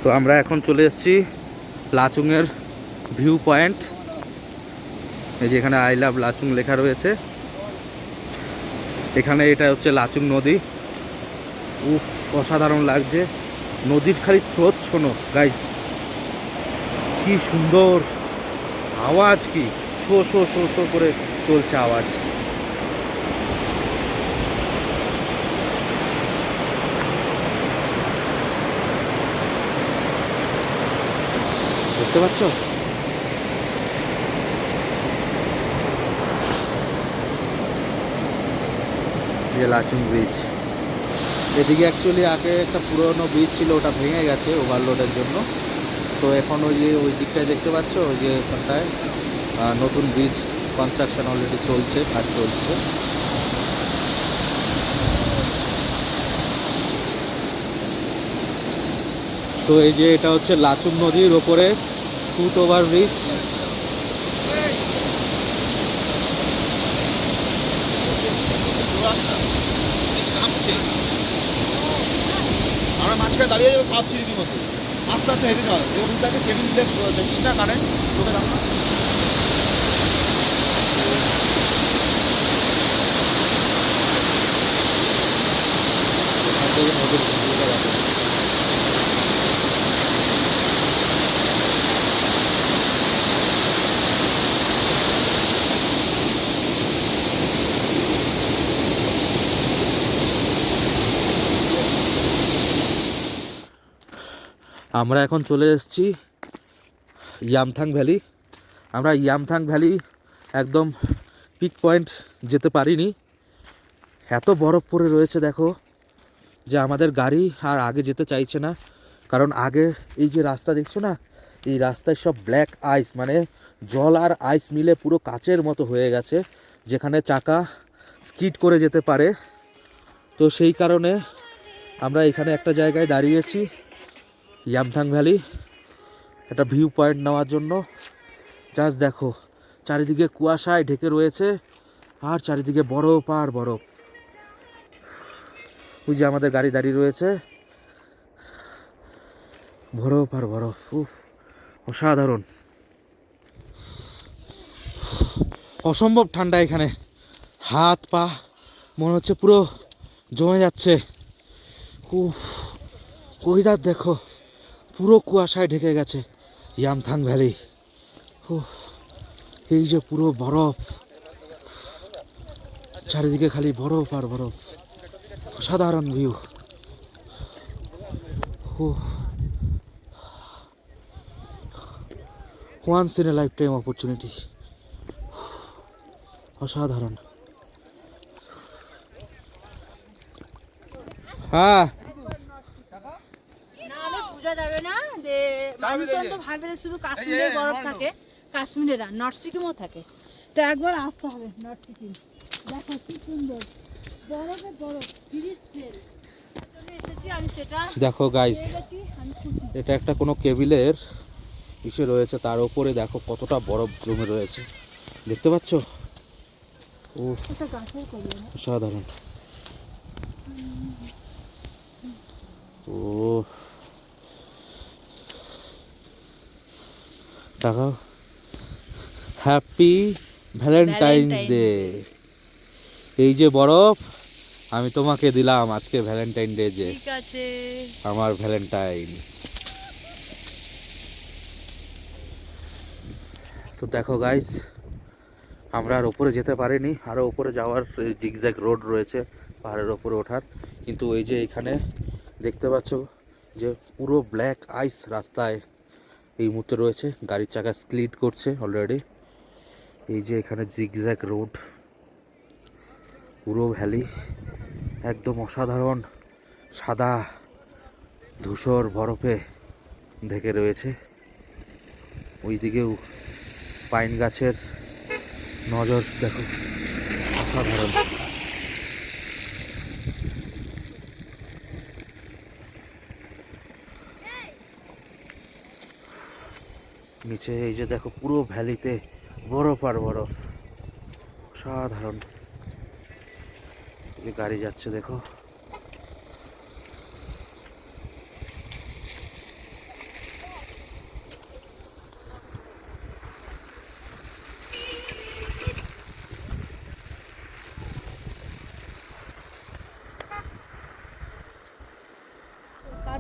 তো আমরা এখন চলে এসেছি লাচুংয়ের ভিউ পয়েন্ট। এই যে এখানে আই লাভ লাচুং লেখা রয়েছে। এখানে এটা হচ্ছে লাচুং নদী। উফ, অসাধারণ লাগছে। নদীর খালি স্রোত শোনো গাইস, কি সুন্দর আওয়াজ, কি শো শো শো শো করে চলছে আওয়াজ। দেখতে পাচ্ছ? যে লাচুং ব্রিজ, এদিকে অ্যাকচুয়ালি আগে একটা পুরনো ব্রিজ ছিল, ওটা ভেঙে গেছে ওভারলোডের জন্য। তো এখন ওই দিকটায় দেখতে পাচ্ছ, ওই যে ওখানটায় নতুন ব্রিজ কনস্ট্রাকশন অলরেডি চলছে, কাজ চলছে। তো এই যে এটা হচ্ছে লাচুং নদীর ওপরে ফুট ওভার ব্রিজ। আমরা মাঝখানে দাঁড়িয়ে যাবো, ভাবছি রীতিমতো আস্তে আস্তে হেঁটে যাওয়া। এবার তাকে কেবিন দেখছিস না কারেন্ট, তোকে দাম না। আমরা এখন চলে এসেছি ইয়ামথাং ভ্যালি। আমরা ইয়ামথাং ভ্যালি একদম পিক পয়েন্ট যেতে পারিনি, এত বরফ পড়ে রয়েছে দেখো, যে আমাদের গাড়ি আর আগে যেতে চাইছে না। কারণ আগে এই যে রাস্তা দেখছো না, এই রাস্তায় সব ব্ল্যাক আইস, মানে জল আর আইস মিলে পুরো কাচের মতো হয়ে গেছে, যেখানে চাকা স্কিড করে যেতে পারে। তো সেই কারণে আমরা এখানে একটা জায়গায় দাঁড়িয়েছি ইয়ামথাং ভ্যালি, একটা ভিউ পয়েন্ট নেওয়ার জন্য। জাস্ট দেখো, চারিদিকে কুয়াশায় ঢেকে রয়েছে আর চারিদিকে বরফ আর বরফ। ওই যে আমাদের গাড়ি দাঁড়িয়ে রয়েছে, বরফ আর বরফ। উফ, অসাধারণ, অসম্ভব ঠান্ডা এখানে। হাত পা মনে হচ্ছে পুরো জমে যাচ্ছে। উফ, ওয়েদার দেখো, পুরো কুয়াশায় ঢেকে গেছে ইয়ামথাং ভ্যালি। উফ, এই যে পুরো বরফ, চারিদিকে খালি বরফ আর বরফ, অসাধারণ view. Once in a lifetime opportunity, অসাধারণ। হ্যাঁ, নাহলে বোঝা যাবে না যে মানুষজন তো ভাবে যে শুধু কাশ্মীরে বরফ থাকে, কাশ্মীরে না, নর্থ সিকিমও থাকে। তো একবার আসতে হবে নর্থ সিকিম, দেখো কি সুন্দর বরফে বরফ, ফ্রিজ ফেল এসেছি আমি, সেটা দেখো গাইস, আমি খুশি। এটা একটা কোনো কেবিলের ইসে রয়েছে, তার উপরে দেখো কতটা বরফ জমে রয়েছে, দেখতে পাচ্ছ? ও এটা গাছের করি না, অসাধারণ। ও দেখো, হ্যাপি ভ্যালেন্টাইন্স ডে। এই যে বরফ আমি তোমাকে দিলাম আজকে ভ্যালেন্টাইন ডে, যে ঠিক আছে আমার ভ্যালেন্টাইন। তো দেখো গাইস, আমরা আর ওপরে যেতে পারিনি, আরও ওপরে যাওয়ার জিগজ্যাগ রোড রয়েছে পাহাড়ের ওপরে ওঠার। কিন্তু এই যে এখানে দেখতে পাচ্ছ যে পুরো ব্ল্যাক আইস রাস্তায় এই মুহূর্তে রয়েছে, গাড়ির চাকা স্লিড করছে অলরেডি। এই যে এখানে জিগজ্যাগ রোড, পুরো ভ্যালি একদম অসাধারণ সাদা ধূসর বরফে ঢেকে রয়েছে। ওইদিকেও পাইন গাছের নজর দেখো, অসাধারণ। নিচে এই যে দেখো পুরো ভ্যালিতে বরফ আর বরফ, অসাধারণ। এই গাড়ি যাচ্ছে দেখো।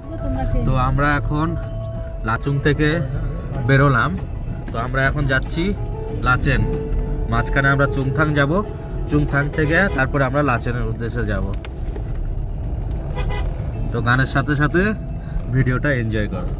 রাখবো, তোমরা খেয়ে তো নিও। আমরা এখন লাচুং থেকে বেরোলাম। তো আমরা এখন যাচ্ছি লাচেন। মাঝখানে আমরা চুংথাং যাব, চুংথাং থেকে তারপরে আমরা লাচেনের উদ্দেশ্যে যাব। তো গানের সাথে সাথে ভিডিওটা এনজয় করো।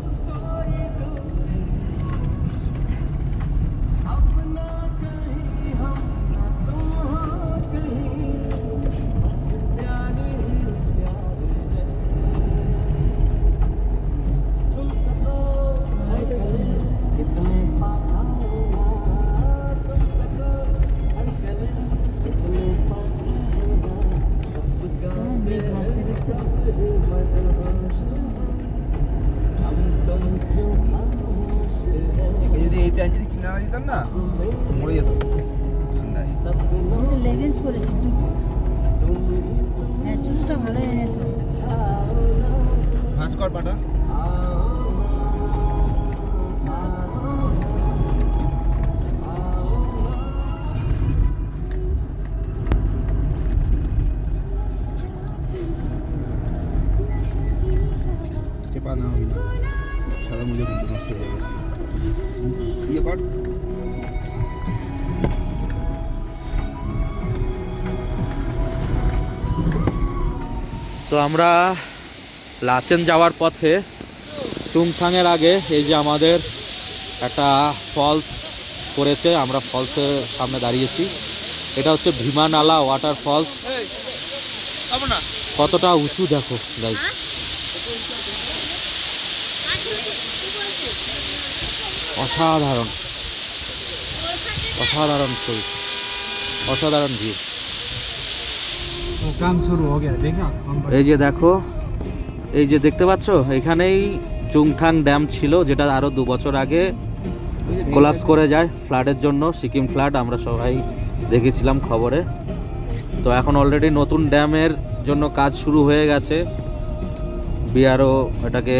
কেমন মেঘ ভাসছে দেখছো? একে যদি এই প্যান্ট যদি কিনে না দিতাম না মরে যেত ঠান্ডায়। আমি তো লেগিংস পরেছি। হ্যাঁ, জুসটা ভালো এনেছো। ভাঁজ কর পাটা। চেপা না হবি না, সাদা মুজো কিন্তু নষ্ট হয়ে যাবে। ইয়ে কর। তো আমরা লাচেন যাওয়ার পথে চুংথাংয়ের আগে এই যে আমাদের একটা ফলস পড়েছে, আমরা ফলসের সামনে দাঁড়িয়েছি। এটা হচ্ছে ভীমানালা ওয়াটার ফলস। কতটা উঁচু দেখো গাইস। অসাধারণ অসাধারণ ছবি, অসাধারণ ভিউ। काम शुरू हो गया देखा हम এই যে দেখো, এই যে দেখতে পাচ্ছ এখানেই চুংথাং ড্যাম ছিল, যেটা আরো 2 বছর আগে কোলাপস করে যায় ফ্লাডের জন্য, সিকিম ফ্লাড আমরা সবাই দেখেছিলাম খবরে। তো এখন অলরেডি নতুন ড্যামের জন্য কাজ শুরু হয়ে গেছে, বিআরও এটাকে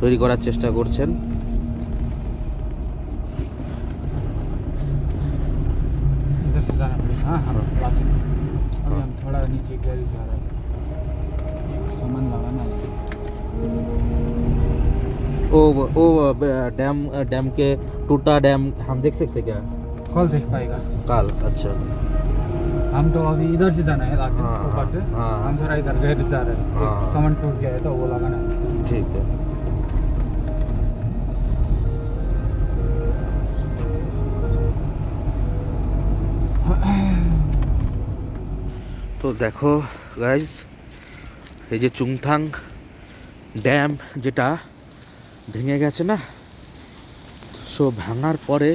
তৈরি করার চেষ্টা করছেন। इधर से जाना पड़ेगा। हाँ हाँ लाचन अभी हम थोड़ा नीचे गैरेज जा रहे हैं, एक सामान लगाना है। ओ डैम डैम के टूटा डैम हम देख सकते क्या कल देख पाएगा। काल? अच्छा हम तो अभी इधर से जाना है लाचन हाँ, ऊपर से। हाँ। हम थोड़ा इधर गैरेज जा रहे हैं, हाँ। एक सामान टूट गया है तो वो लगाना है। ठीक है। তো দেখো গাইজ, এই যে চুংথাং ড্যাম যেটা ভেঙে গেছে না, সো ভাঙার পরে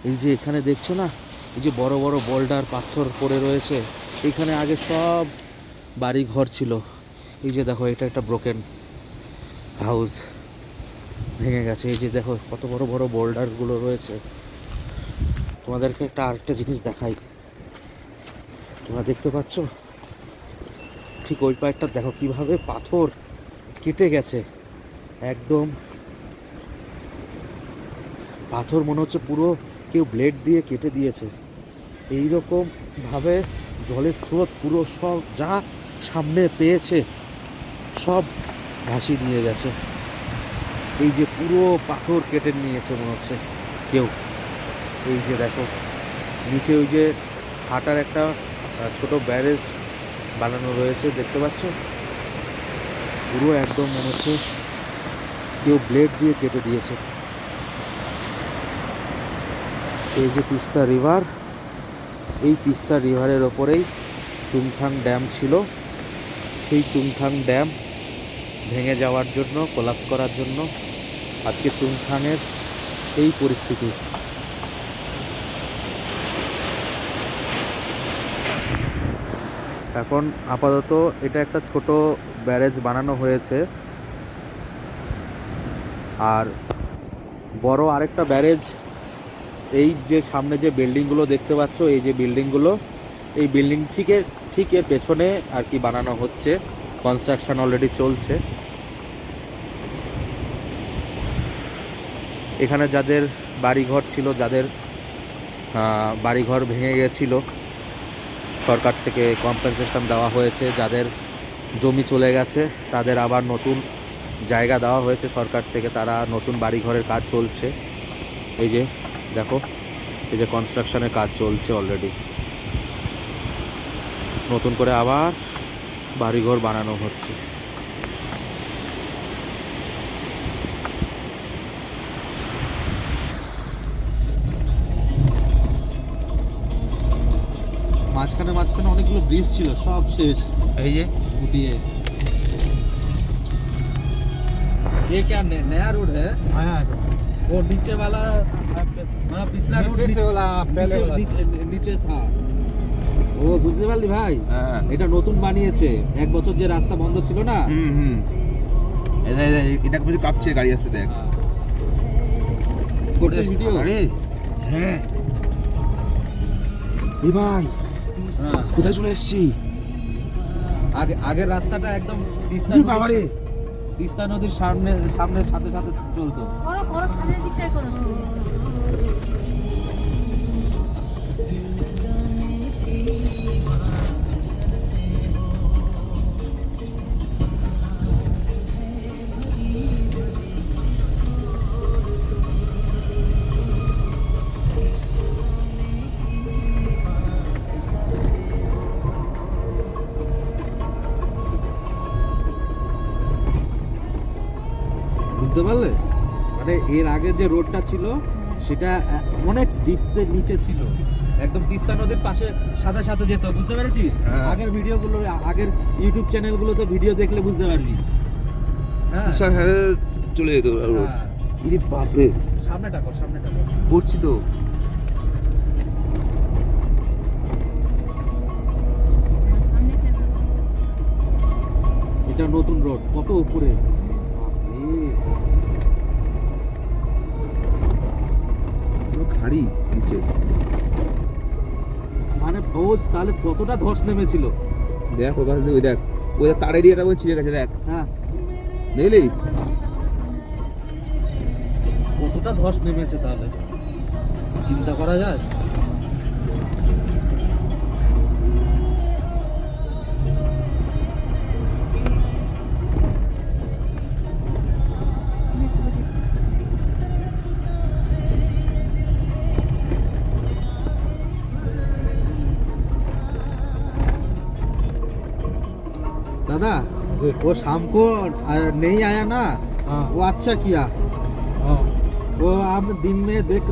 এই যে এখানে দেখছো না, এই যে বড় বড় বোল্ডার পাথর পড়ে রয়েছে, এখানে আগে সব বাড়ি ঘর ছিল। এই যে দেখো, এটা একটা ব্রোকেন হাউস, ভেঙে গেছে। এই যে দেখো কত বড় বড় বোল্ডারগুলো রয়েছে। তোমাদেরকে একটা আরেকটা জিনিস দেখাই, তোমরা দেখতে পাচ্ছ ঠিক ওই পাড়টা দেখো কিভাবে পাথর কেটে গেছে, একদম পাথর মনে হচ্ছে পুরো কেউ ব্লেড দিয়ে কেটে দিয়েছে। এই রকম ভাবে জলের স্রোত পুরো সব যা সামনে পেয়েছে সব ভাসিয়ে নিয়ে গেছে। এই যে পুরো পাথর কেটে নিয়েছে মনে হচ্ছে কেউ। এই যে দেখো নিচে ওই যে হাঁটার একটা ছোট ব্যারেজ বানানো রয়েছে, দেখতে পাচ্ছ, পুরো একদম মনে হচ্ছে কেউ ব্লেড দিয়ে কেটে দিয়েছে। এই যে তিস্তা রিভার, এই তিস্তা রিভারের ওপরেই চুংথাং ড্যাম ছিল। সেই চুংথাং ড্যাম ভেঙে যাওয়ার জন্য, কোলাপস করার জন্য আজকে চুংথাংয়ের এই পরিস্থিতি। এখন আপাতত এটা একটা ছোট ব্যারেজ বানানো হয়েছে, আর বড় আরেকটা ব্যারেজ এই যে সামনে যে বিল্ডিংগুলো দেখতে পাচ্ছ, এই যে বিল্ডিংগুলো, এই বিল্ডিং ঠিক এর পেছনে আর কি বানানো হচ্ছে, কনস্ট্রাকশন অলরেডি চলছে। এখানে যাদের বাড়িঘর ছিল, যাদের বাড়িঘর ভেঙে গেছিল, সরকার থেকে কম্পেনসেশন দেওয়া হয়েছে। যাদের জমি চলে গেছে তাদের আবার নতুন জায়গা দেওয়া হয়েছে সরকার থেকে, তারা নতুন বাড়িঘরের কাজ চলছে। এই যে দেখো, এই যে কনস্ট্রাকশনের কাজ চলছে অলরেডি, নতুন করে আবার বাড়িঘর বানানো হচ্ছে। মাঝখানে মাঝখানে অনেকগুলো ব্রিজ ছিল, সব শেষ এই যে দিয়ে। ये क्या नया रोड है? आया है तो वो नीचे वाला मतलब पिछला रोड नीचे से वाला पहले वाला নিচে था। ও বুঝতে পারলি ভাই, হ্যাঁ এটা নতুন বানিয়েছে। 1 বছর যে রাস্তা বন্ধ ছিল না, এটা কিছু কাঁপছে গাড়ি আসছে দেখ। করছে ভিডিও। হ্যাঁ এই ভাই হ্যাঁ, কোথায় চলে এসেছি? আগের রাস্তাটা একদম তিস্তা নদীর সামনে সামনে সাথে সাথে চলতো। করো করো, সামনের দিকটাই করো। বুঝতে পারলে, মানে এর আগে যে রোডটা ছিল সেটা অনেক ডিপতে নিচে ছিল, একদম তিস্তা নদীর পাশে সাথে সাথে যেত। বুঝতে পেরেছিস? হ্যাঁ। আগের ভিডিওগুলো, আগের ইউটিউব চ্যানেলগুলোতে ভিডিও দেখলে বুঝতে পারবি। হ্যাঁ, চলে যেত হ্যাঁ। ইরে বাপরে, সামনেটা কর, সামনেটা কর। করছি তো। সামনেটা করো। এটা নতুন রোড, কত উপরে। খাড়ি নিচে, মানে বোঝ তাহলে কতটা ধস নেমেছিল। দেখ ও কাছে ওই দেখ, ওই তার এরিয়াটা ওই ছিঁড়ে গেছে দেখ, হ্যাঁ, দেখলি? কতটা ধস নেমেছে তাহলে চিন্তা করা যায়। दादा, वो शाम को नहीं आया ना, हाँ वो अच्छा किया। हाँ वो आप दिन में देख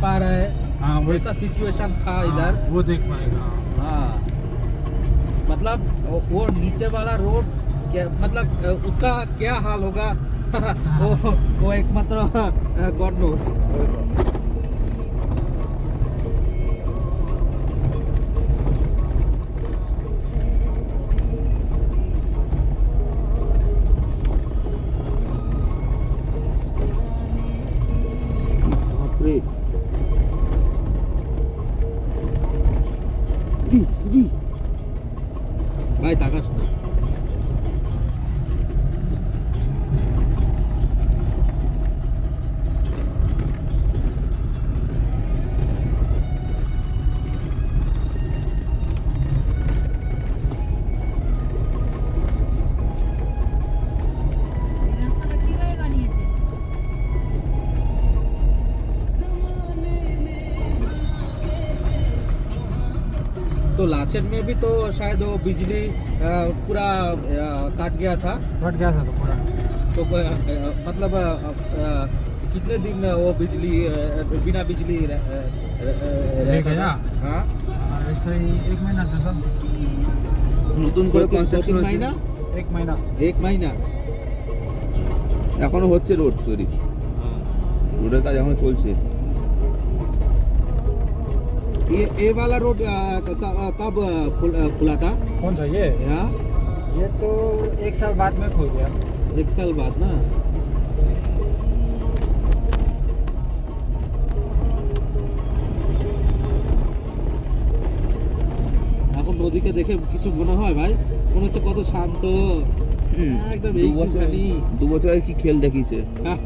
पा रहे हैं, हाँ वैसा सिचुएशन था इधर। हाँ, वो देख पाएगा। हाँ, मतलब वो नीचे वाला रोड क्या, मतलब उसका क्या हाल होगा वो एकमात्र गॉड नोस। বাপরে ভাই তাকাস না। এই রাস্তাটা কিভাবে বানিয়েছে? तो लाचन में भी तो शायद वो बिजली पूरा काट गया था। फट गया था तो पूरा। तो मतलब कितने दिन वो बिजली बिना बिजली रहता गया? था? हाँ, हाँ, ऐसे ही 1 महीना था सब। নতুন করে 2-3 কনস্ট্রাকশন হচ্ছে, महीना, 1 महीना। 1 महीना। এখনো হচ্ছে রোড তৈরি, রোডের কাজ এখনো চলছে। ये वाला रोड कब खुला था? कौन सा ये? हाँ, ये तो 1 साल बाद में खुल गया। 1 साल बाद ना। এখন নদীকে দেখে কিছু মনে হয় ভাই? মনে হচ্ছে কত শান্ত, একদম দু বছর এইটুখানি। 2 বছর আগে কি খেল দেখিয়েছে। হ্যাঁ,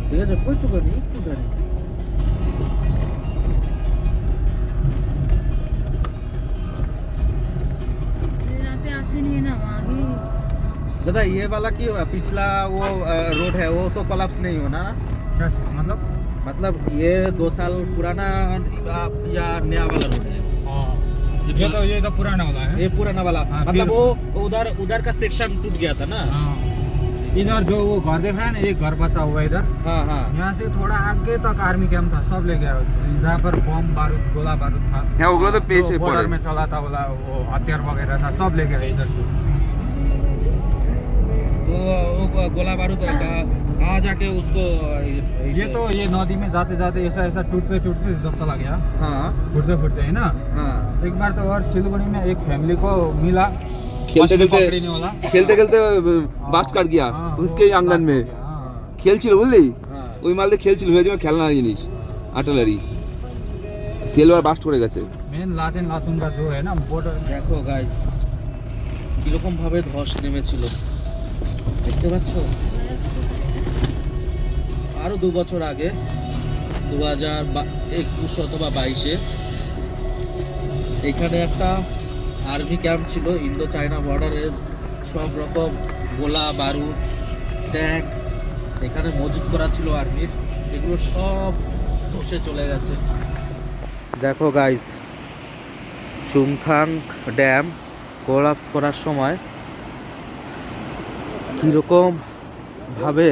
ঠিক আছে, কইটুখানি একটু গাড়ি। রাতে আসেনি না আগে। दादा ये वाला की पिछला वो रोड है वो तो कोलैप्स नहीं होना ना? क्या चीज़? मतलब ये 2 साल पुराना या नया वाला रोड है? ये तो पुराना वाला है। ये पुराना वाला हाँ, मतलब फिर- वो उधर का सेक्शन टूट गया था ना? हाँ। इधर जो वो घर देख रहा है ना, एक घर बचा हुआ है इधर। हाँ हाँ यहाँ से थोड़ा आगे तक आर्मी कैंप था, सब ले गया। जहाँ पर बम बारूद गोला बारूद था, হ্যাঁ ওগুলো তো পেয়েছে जो পরে बॉर्डर में चला था बोला वो हथियार वगैरह था, सब ले गया इधर से। वो गोला बारूद कहाँ जाके उसको ये तो ये नदी में जाते जाते ऐसा ऐसा टूटते टूटते जब चला गया, हाँ फुटते फुटते है ना। हाँ एक बार तो और सिलगुड़ी में एक फैमिली को मिला खेलते मछली खेलते पकड़ने वाला। খেলতে খেলতে বাস্ট কাট গিয়া हाँ, उसके वो आंगन में हाँ। খেলছিল বুঝলি हाँ ওই মালতে খেলছিল হয়ে যাবে খেলনা জিনিস আর্টিলারি সিলভার বাস্ট করে গেছে मेन लाचेन लाचुन का जो है ना बॉर्डर। দেখো গাইস কিরকম ভাবে ধস নেমেছিল দেখতে পাচ্ছ আরো 2 বছর আগে 2021 অথবা 22-এ এখানে একটা আর্মি ক্যাম্প ছিল ইন্দো চায়না বর্ডারের সব রকম গোলা বারুদ ট্যাঙ্ক এখানে মজুত করা ছিল আর্মির এগুলো সব ধসে চলে গেছে দেখো গাইস চুংথাং ড্যাম কোলাপস করার সময় কীরকম ভাবে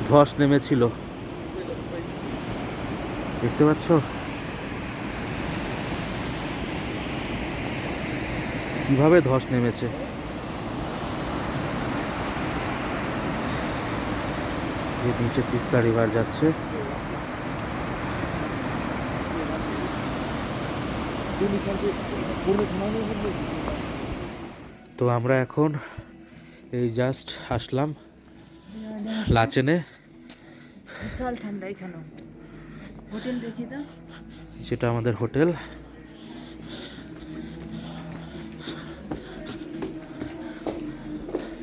ধস নেমেছিল দেখতে পাচ্ছ কিভাবে ধস নেমেছে এর নিচে তিস্তা রিভার যাচ্ছে তো আমরা এখন এই জাস্ট আসলাম লাচেনে বিশাল ঠান্ডা এখানেও। হোটেল দেখি তো। যেটা আমাদের হোটেল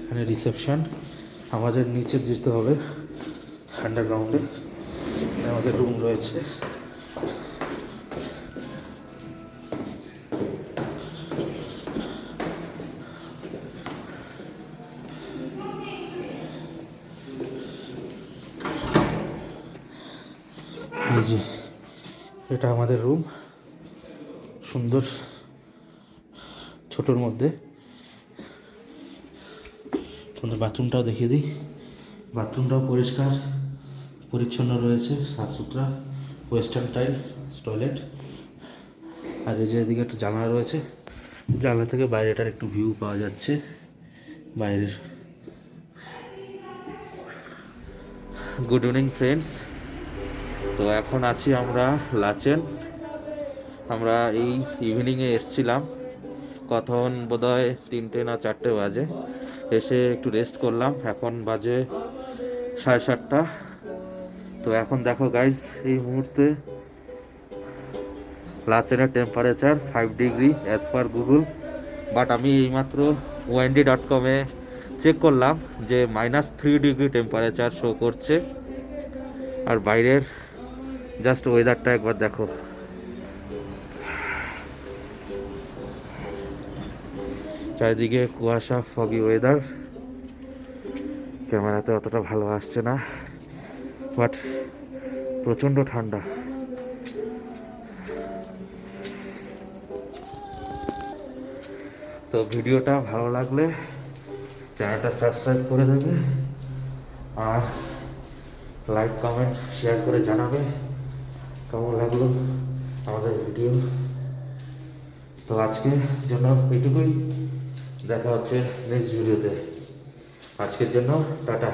এখানে রিসেপশন আমাদের নিচে যেতে হবে আন্ডারগ্রাউন্ডে আমাদের রুম রয়েছে এই যে এটা আমাদের রুম সুন্দর ছোটোর মধ্যে তোমাদের বাথরুমটাও দেখিয়ে দিই বাথরুমটাও পরিষ্কার পরিচ্ছন্ন রয়েছে সাফ সুতরা ওয়েস্টার্ন টাইল টয়লেট আর এই যে এদিকে একটা জানলা রয়েছে জানলা থেকে বাইরেটার একটু ভিউ পাওয়া যাচ্ছে বাইরের গুড ইভিনিং ফ্রেন্ডস তো এখন আছি আমরা লাচেন আমরা এই ইভিনিংয়ে এসছিলাম কখন বোধহয় 3টে না 4টে বাজে এসে একটু রেস্ট করলাম এখন বাজে 7:30 তো এখন দেখো গাইজ এই মুহূর্তে লাচেনের temperature 5 degree as per Google but আমি এইমাত্র windy.com-এ চেক করলাম যে -3 ডিগ্রি টেম্পারেচার শো করছে আর বাইরের জাস্ট ওয়েদারটা একবার দেখো চারিদিকে কুয়াশা ফগি ওয়েদার ক্যামেরাতে অতটা ভালো আসছে না বাট প্রচণ্ড ঠান্ডা তো ভিডিওটা ভালো লাগলে চ্যানেলটা সাবস্ক্রাইব করে দেবে আর লাইক কমেন্ট শেয়ার করে জানাবে কেমন লাগলো আমাদের ভিডিও তো আজকের জন্য এইটুকুই দেখা হচ্ছে নেক্সট ভিডিওতে আজকের জন্য টাটা